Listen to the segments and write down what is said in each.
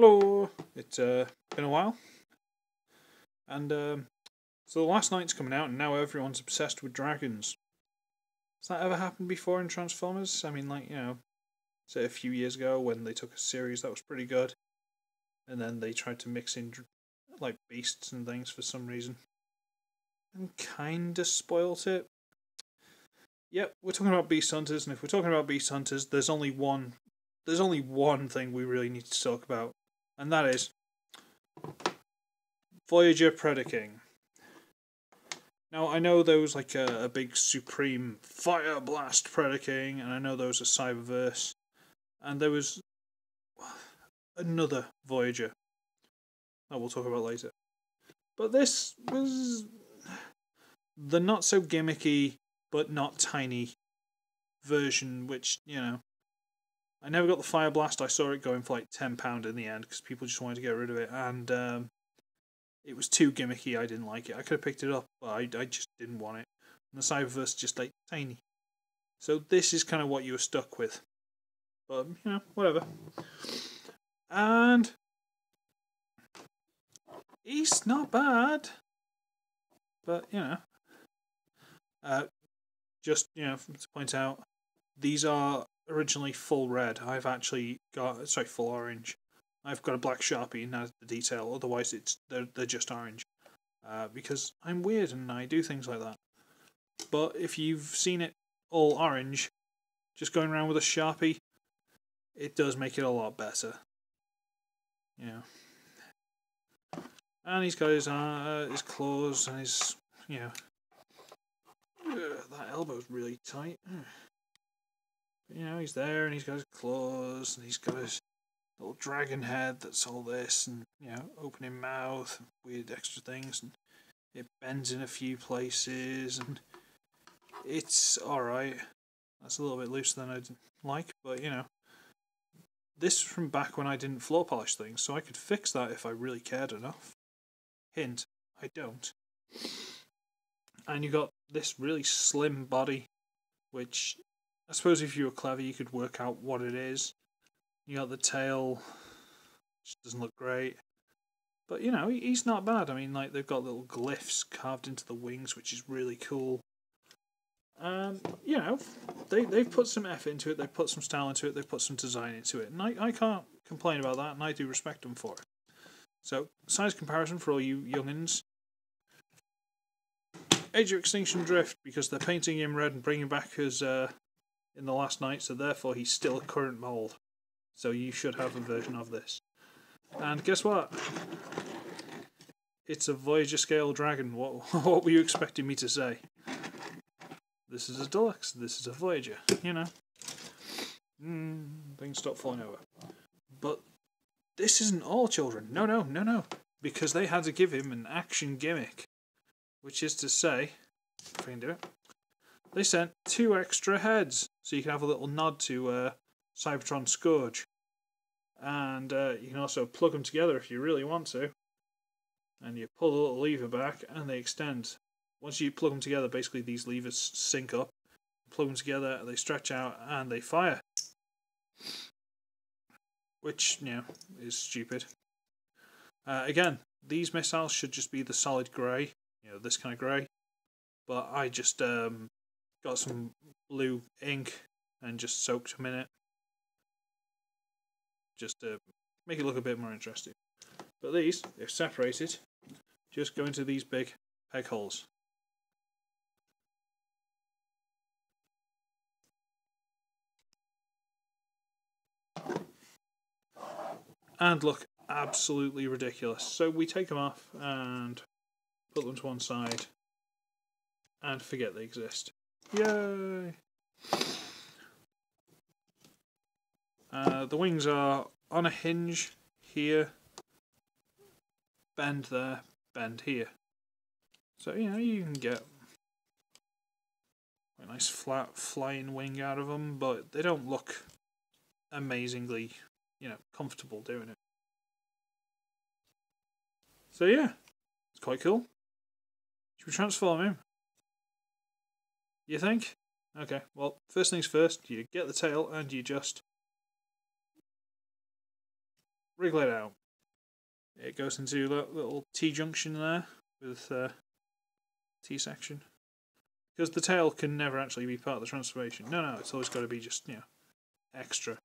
Hello! It's been a while, and so the last night's coming out, and now everyone's obsessed with dragons. Has that ever happened before in Transformers? I mean, like, say a few years ago when they took a series that was pretty good, and then they tried to mix in like beasts and things for some reason, and kinda spoilt it. Yep, we're talking about Beast Hunters, and if we're talking about Beast Hunters, there's only one thing we really need to talk about, and that is Voyager Predaking. Now, I know there was like a big supreme fire blast Predaking, and I know there was a Cyberverse, and there was another Voyager that we'll talk about later. But this was the not so gimmicky but not tiny version, which, I never got the fire blast. I saw it going for like £10 in the end because people just wanted to get rid of it, and it was too gimmicky. I didn't like it. I could have picked it up, but I just didn't want it. And the Cyberverse just like tiny. So this is kind of what you were stuck with. But, whatever. And he's not bad. But, just, to point out, these are originally full red. I've actually got, full orange. I've got a black Sharpie and that's the detail. Otherwise, they're just orange. Because I'm weird and I do things like that. But if you've seen it all orange, just going around with a Sharpie, it does make it a lot better. And he's got his claws and his, that elbow's really tight. But, he's there and he's got his claws and he's got his little dragon head that's all this, and opening mouth and weird extra things, and it bends in a few places, and it's alright. That's a little bit looser than I'd like, but this is from back when I didn't floor polish things, so I could fix that if I really cared enough. Hint, I don't. And you got this really slim body, which I suppose if you were clever you could work out what it is. You got the tail, which doesn't look great. But, he's not bad. I mean, like, they've got little glyphs carved into the wings, which is really cool. They've put some effort into it, they've put some style into it, they've put some design into it. And I can't complain about that, and I do respect them for it. So, size comparison for all you youngins. Age of Extinction Drift, because they're painting him red and bringing him back as in the last night, so therefore he's still a current mould. So you should have a version of this. And guess what? It's a Voyager scale dragon. What were you expecting me to say? This is a deluxe. This is a Voyager. Things stop falling over. But this isn't all, children. No. Because they had to give him an action gimmick. Which is to say, if I can do it, they sent 2 extra heads. So you can have a little nod to Cybertron Scourge. And you can also plug them together if you really want to. And you pull the little lever back and they extend. Once you plug them together, basically these levers sync up. Plug them together, they stretch out and they fire. Which, is stupid. Again, these missiles should just be the solid grey. This kind of grey. But I just got some blue ink and just soaked them in it. Just to make it look a bit more interesting. But these, if separated, just go into these big peg holes. And look absolutely ridiculous. So we take them off and put them to one side and forget they exist. Yay! The wings are on a hinge here, bend there, bend here. So, you can get a nice flat flying wing out of them, but they don't look amazingly, comfortable doing it. So yeah, it's quite cool. Should we transform him? You think? Okay, well, first things first, you get the tail and you just wriggle it out. It goes into that little T-junction there with T-section. Because the tail can never actually be part of the transformation. No, it's always got to be just, extra.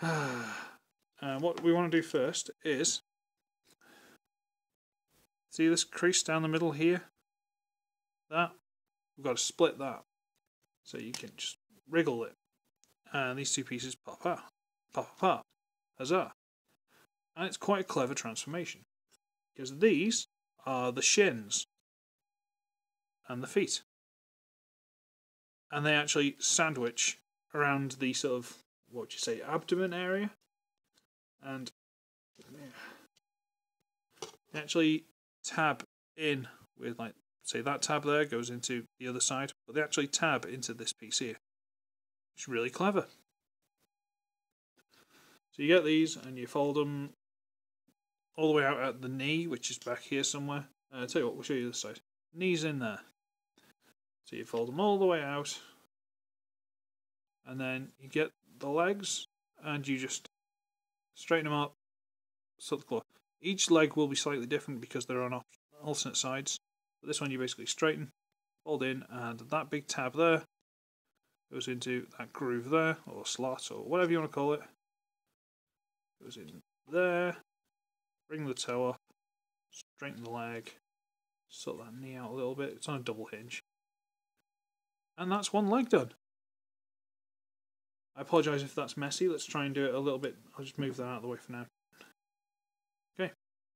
And what we want to do first is, see this crease down the middle here? That? We've got to split that. So you can just wriggle it. And these two pieces pop apart. Huzzah! And it's quite a clever transformation. Because these are the shins and the feet. And they actually sandwich around the sort of, what would you say, abdomen area. And they actually tab in with, like, say that tab there goes into the other side. But they actually tab into this piece here. It's really clever. So you get these and you fold them all the way out at the knee, which is back here somewhere. I'll tell you what, we'll show you this side. Knee's in there. So you fold them all the way out. And then you get the legs and you just straighten them up. Sort the claw. Each leg will be slightly different because they're on alternate sides. But this one you basically straighten, fold in, and that big tab there goes into that groove there, or slot, or whatever you want to call it. Goes in there. Bring the toe up, straighten the leg, sort that knee out a little bit. It's on a double hinge. And that's one leg done. I apologise if that's messy. Let's try and do it a little bit. I'll just move that out of the way for now. Okay,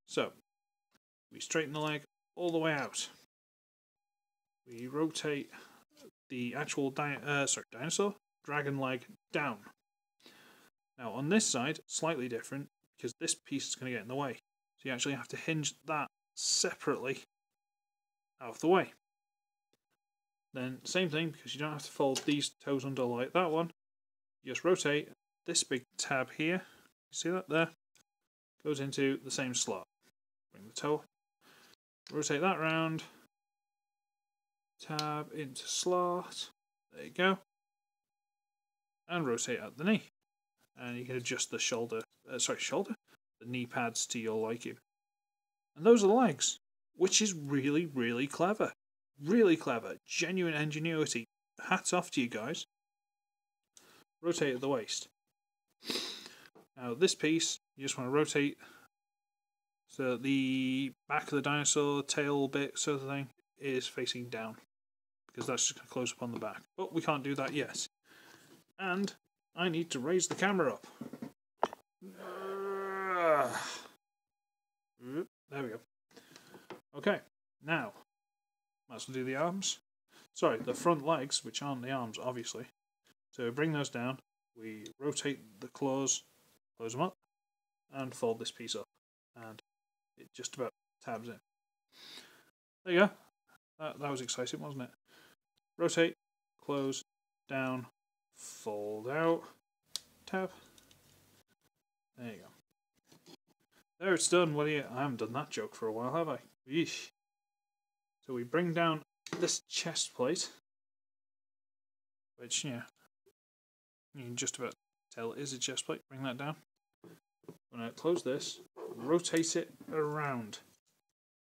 so we straighten the leg all the way out. We rotate the actual dinosaur, dragon leg down. Now on this side, slightly different, because this piece is going to get in the way. So you actually have to hinge that separately out of the way. Then same thing, because you don't have to fold these toes under like that one. You just rotate this big tab here. You see that there? Goes into the same slot. Bring the toe. Rotate that round. Tab into slot. There you go. And rotate at the knee. And you can adjust the the knee pads to your liking. And those are the legs, which is really, really clever. Really clever. Genuine ingenuity. Hats off to you guys. Rotate at the waist. Now this piece, you just want to rotate so the back of the dinosaur tail bit sort of thing is facing down. Because that's just going to close up on the back. But we can't do that yet. And I need to raise the camera up. There we go. Okay, now, might as well do the arms. Sorry, the front legs, which aren't the arms, obviously. So bring those down, we rotate the claws, close them up, and fold this piece up. And it just about tabs in. There you go. That was exciting, wasn't it? Rotate, close, down, fold out, tab. There you go. There, it's done. Well, yeah, I haven't done that joke for a while, have I? Yeesh. So we bring down this chest plate, which, you can just about tell is a chest plate. Bring that down. I'm going to close this, rotate it around.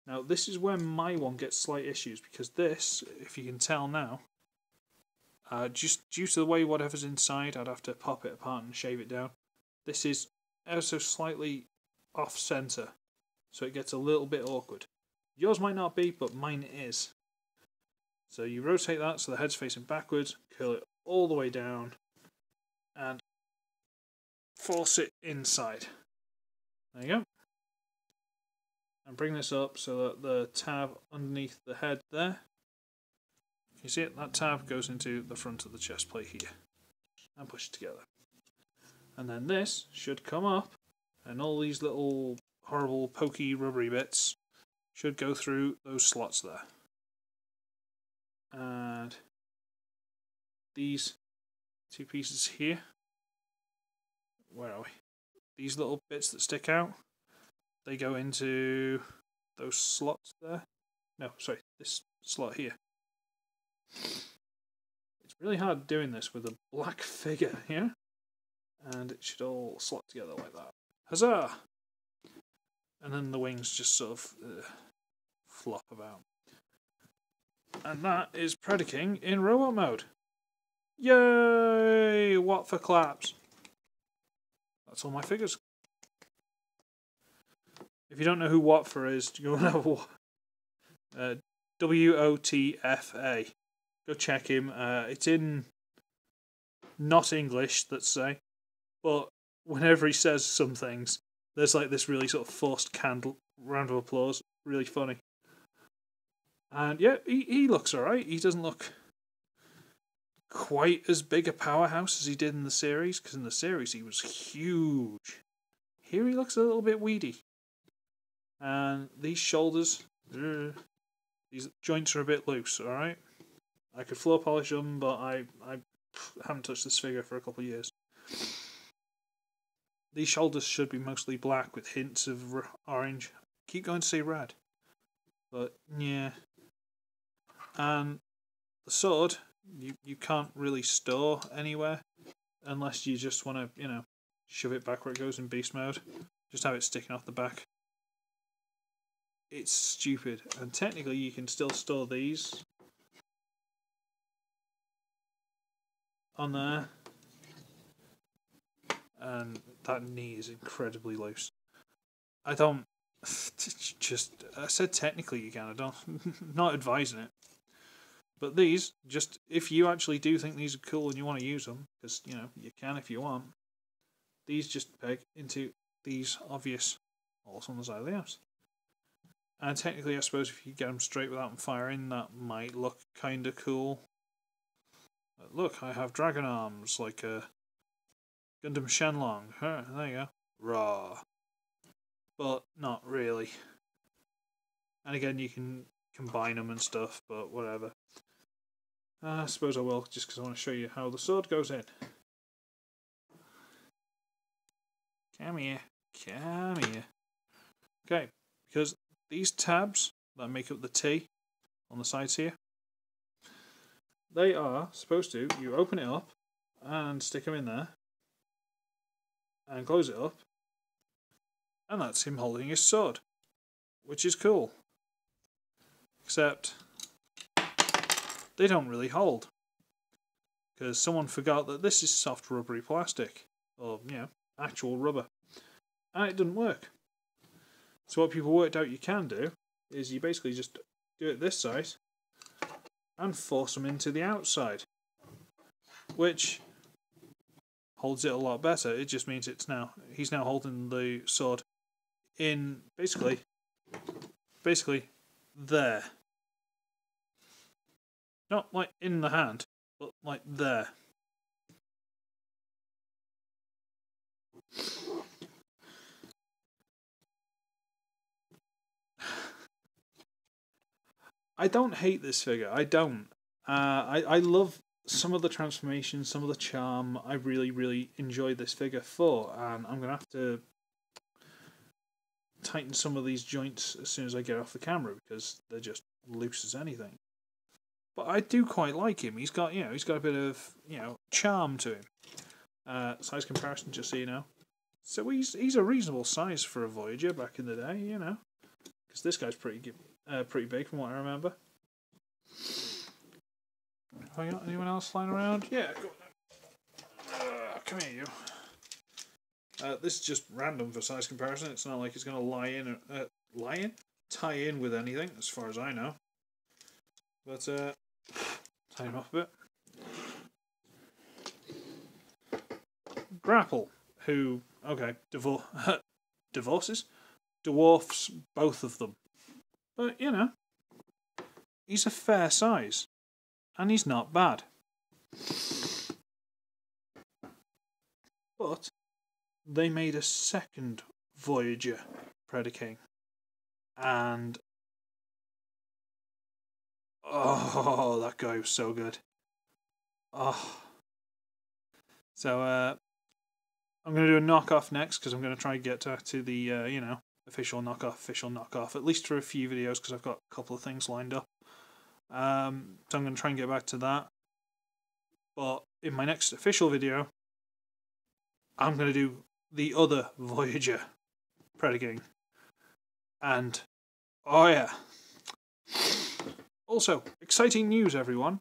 Now, this is where my one gets slight issues, because this, if you can tell now, just due to the way whatever's inside, I'd have to pop it apart and shave it down. This is ever so slightly off-center, so it gets a little bit awkward. Yours might not be, but mine is. So you rotate that so the head's facing backwards, curl it all the way down, and force it inside. There you go. And bring this up so that the tab underneath the head there, you see it? That tab goes into the front of the chest plate here. And push it together. And then this should come up, and all these little horrible pokey rubbery bits should go through those slots there. And these two pieces here, where are we? These little bits that stick out, they go into those slots there. No, sorry, this slot here. It's really hard doing this with a black figure here. and it should all slot together like that. Huzzah! And then the wings just sort of flop about. And that is Predaking in robot mode. Yay! What for claps? That's all my figures. If you don't know who Watfa is, go and have a WOTFA. Go check him. It's in not English, let's say, but whenever he says some things, there's like this really sort of forced canned round of applause. Really funny. And yeah, he looks alright. He doesn't look quite as big a powerhouse as he did in the series, because in the series he was huge. Here he looks a little bit weedy. And these shoulders, these joints are a bit loose, alright? I could floor polish them, but I haven't touched this figure for a couple of years. These shoulders should be mostly black with hints of orange. Keep going to say red. But, yeah. And the sword, you can't really store anywhere unless you just want to, you know, shove it back where it goes in beast mode. Just have it sticking off the back. It's stupid. And technically you can still store these on there. And that knee is incredibly loose. I said technically you can, I don't, not advising it. But these, just, if you actually do think these are cool and you want to use them, because, you know, you can if you want, these just peg into these obvious holes on the side of the house. And technically, I suppose if you get them straight without them firing, that might look kind of cool. But look, I have dragon arms, like a Gundam Shenlong. There you go. Raw. But not really. And again, you can combine them and stuff, but whatever. I suppose I will, just because I want to show you how the sword goes in. Come here. Come here. Okay, because these tabs that make up the T on the sides here, they are supposed to, you open it up and stick them in there and close it up, and that's him holding his sword, which is cool. Except they don't really hold, because someone forgot that this is soft rubbery plastic, or, you know, actual rubber, and it doesn't work. So what people worked out you can do is you basically just do it this side and force them into the outside, which holds it a lot better. It just means he's now holding the sword in basically there. Not like in the hand, but like there. I don't hate this figure. I don't. I love some of the transformations, some of the charm. I really, really enjoyed this figure for, and I'm going to have to tighten some of these joints as soon as I get off the camera, because they're just loose as anything. But I do quite like him. He's got, you know, he's got a bit of, you know, charm to him. Size comparison, just so you know. So he's a reasonable size for a Voyager back in the day, you know, because this guy's pretty big from what I remember. Have I got anyone else flying around? Yeah, go on. Come here, you. This is just random for size comparison. It's not like it's going to tie in with anything, as far as I know. But tie him off a bit. Grapple, who, okay, dwarfs both of them. But, you know, he's a fair size. And he's not bad. But they made a second Voyager Predaking. And oh, that guy was so good. Oh. So I'm going to do a knockoff next, because I'm going to try and get to the, you know, official knockoff, at least for a few videos, because I've got a couple of things lined up. So I'm going to try and get back to that. But in my next official video, I'm going to do the other Voyager Predaking. And, oh yeah. Also, exciting news, everyone.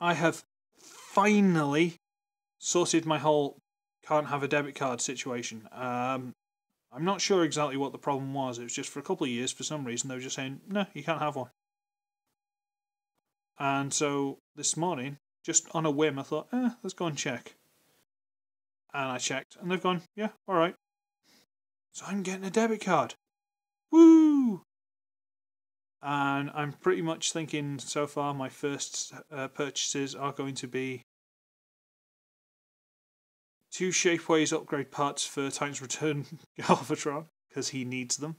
I have finally sorted my whole can't have a debit card situation. I'm not sure exactly what the problem was. It was just for a couple of years, for some reason, they were just saying, no, you can't have one. And so this morning, just on a whim, I thought, let's go and check. And I checked, and they've gone, yeah, alright. So I'm getting a debit card. Woo! And I'm pretty much thinking so far my first purchases are going to be 2 Shapeways upgrade parts for Titan's Return Galvatron, because he needs them.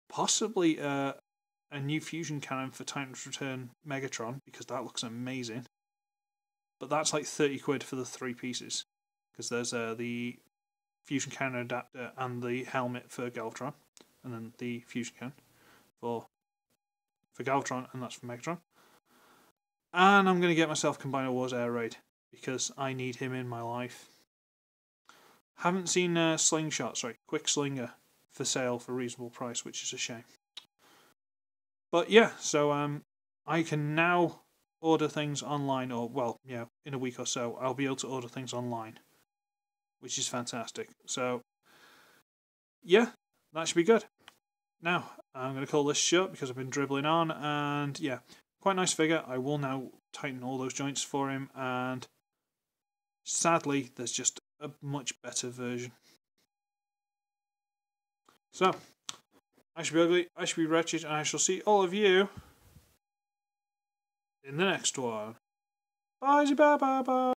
Possibly a new fusion cannon for Titan's Return Megatron, because that looks amazing. But that's like 30 quid for the 3 pieces, because there's the fusion cannon adapter and the helmet for Galvatron, and then the fusion cannon for Galvatron, and that's for Megatron. And I'm going to get myself Combiner Wars Air Raid, because I need him in my life. Haven't seen Quick Slinger for sale for a reasonable price, which is a shame. But yeah, so I can now order things online, or well, yeah, in a week or so I'll be able to order things online, which is fantastic. So yeah, that should be good. Now I'm going to call this short because I've been dribbling on, and yeah, quite nice figure. I will now tighten all those joints for him, and sadly there's just a much better version. So I should be ugly, I should be wretched, and I shall see all of you in the next one. Bye, bye, bye, bye.